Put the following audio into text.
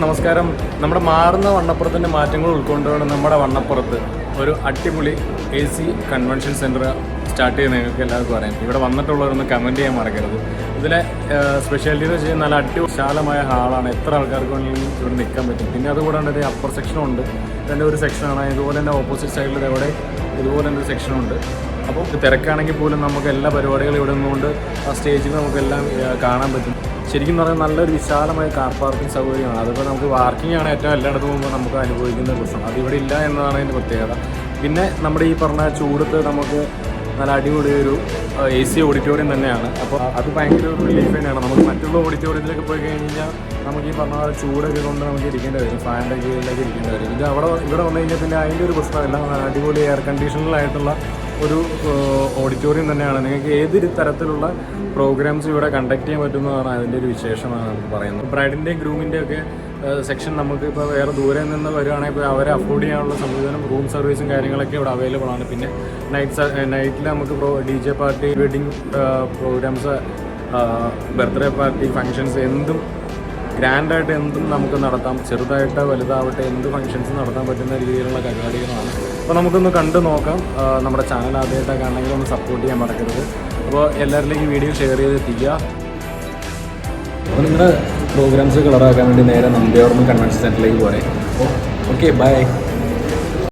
നമസ്കാരം. നമ്മുടെ മാറുന്ന വണ്ണപ്പുറത്തിൻ്റെ മാറ്റങ്ങൾ ഉൾക്കൊണ്ടുകൊണ്ട് നമ്മുടെ വണ്ണപ്പുറത്ത് ഒരു അടിപൊളി AC കൺവെൻഷൻ സെൻറ്റർ സ്റ്റാർട്ട് ചെയ്യുന്ന നിങ്ങൾക്ക് എല്ലാവർക്കും അറിയാം. ഇവിടെ വന്നിട്ടുള്ളവരൊന്ന് കമൻറ്റ് ചെയ്യാൻ മറക്കരുത്. ഇതിലെ സ്പെഷ്യാലിറ്റി എന്ന് വെച്ച് കഴിഞ്ഞാൽ നല്ല വിശാലമായ ഹാളാണ്. എത്ര ആൾക്കാർക്ക് വേണമെങ്കിലും ഇവിടെ നിൽക്കാൻ പറ്റും. പിന്നെ അതുകൂടാണ്ട് ഇത് അപ്പർ സെക്ഷനുണ്ട്, ഇതിൻ്റെ ഒരു സെക്ഷനാണ്. ഇതുപോലെ തന്നെ ഓപ്പോസിറ്റ് സൈഡിൽ എവിടെ ഇതുപോലെ തന്നെ ഒരു സെക്ഷനുണ്ട്. അപ്പോൾ തിരക്കാണെങ്കിൽ പോലും നമുക്ക് എല്ലാ പരിപാടികളും ഇവിടെ നിന്നുകൊണ്ട് ആ സ്റ്റേജിൽ നമുക്കെല്ലാം കാണാൻ പറ്റും. ശരിക്കും പറഞ്ഞാൽ നല്ലൊരു വിശാലമായ കാർ പാർക്കിംഗ് സൗകര്യമാണ്. അതിപ്പോൾ നമുക്ക് പാർക്കിംഗ് ആണ് ഏറ്റവും എല്ലായിടത്തും പോകുമ്പോൾ നമുക്ക് അനുഭവിക്കുന്ന പ്രശ്നം. അതിവിടെ ഇല്ല എന്നതാണ് അതിൻ്റെ പ്രത്യേകത. പിന്നെ നമ്മുടെ ഈ പറഞ്ഞ ചൂടത്ത് നമുക്ക് നല്ല അടിപൊളി ഒരു AC ഓഡിറ്റോറിയം തന്നെയാണ്. അപ്പോൾ അത് ഭയങ്കര ഒരു റിലീഫ് തന്നെയാണ്. നമുക്ക് മറ്റുള്ള ഓഡിറ്റോറിയത്തിലേക്ക് പോയി കഴിഞ്ഞാൽ നമുക്ക് ഈ പറഞ്ഞ ചൂടൊക്കെ കൊണ്ട് നമുക്ക് ഇരിക്കേണ്ടി വരും, ഫാനിൻ്റെ കീഴിലേക്ക് ഇരിക്കേണ്ടി വരും. ഇത് ഇവിടെ വന്നു കഴിഞ്ഞാൽ പിന്നെ അതിൻ്റെ ഒരു പ്രശ്നമില്ല. അടിപൊളി എയർ കണ്ടീഷനിലായിട്ടുള്ള ഒരു ഓഡിറ്റോറിയം തന്നെയാണ്. നിങ്ങൾക്ക് ഏതൊരു തരത്തിലുള്ള പ്രോഗ്രാംസ് ഇവിടെ കണ്ടക്ട് ചെയ്യാൻ പറ്റുന്നതാണ് അതിൻ്റെ ഒരു വിശേഷമാണ് നമുക്ക് പറയുന്നത്. ബ്രൈഡിൻ്റെയും ഗ്രൂമിൻ്റെയും ഒക്കെ സെക്ഷൻ നമുക്ക് ഇപ്പോൾ വേറെ ദൂരെ നിന്ന് വരുവാണെങ്കിൽ ഇപ്പോൾ അവരെ അഫോർഡ് ചെയ്യാനുള്ള സംവിധാനം, റൂം സർവീസും കാര്യങ്ങളൊക്കെ ഇവിടെ അവൈലബിൾ ആണ്. പിന്നെ നൈറ്റിൽ നമുക്ക് DJ party, wedding programs, birthday party, functions എന്തും ഗ്രാൻഡായിട്ട് എന്തും നമുക്ക് നടത്താം. ചെറുതായിട്ട് വലുതാവട്ടെ എന്ത് ഫങ്ഷൻസ് നടത്താൻ പറ്റുന്ന രീതിയിലുള്ള പരിപാടികളാണ്. അപ്പോൾ നമുക്കൊന്ന് കണ്ടു നോക്കാം. നമ്മുടെ ചാനൽ ആദ്യമായിട്ടൊക്കെ ആണെങ്കിൽ ഒന്ന് സപ്പോർട്ട് ചെയ്യാൻ മറക്കരുത്. അപ്പോൾ എല്ലാവരിലേക്കും വീഡിയോ ഷെയർ ചെയ്ത് എത്തിക്കുക. അപ്പോൾ നിങ്ങളുടെ പ്രോഗ്രാംസ് കളറാക്കാൻ വേണ്ടി നേരെ നമ്പ്യാവൂർ കൺവെൻഷൻ സെൻറ്ററിലേക്ക് പോരെ. അപ്പോൾ ഓക്കെ, ബൈ.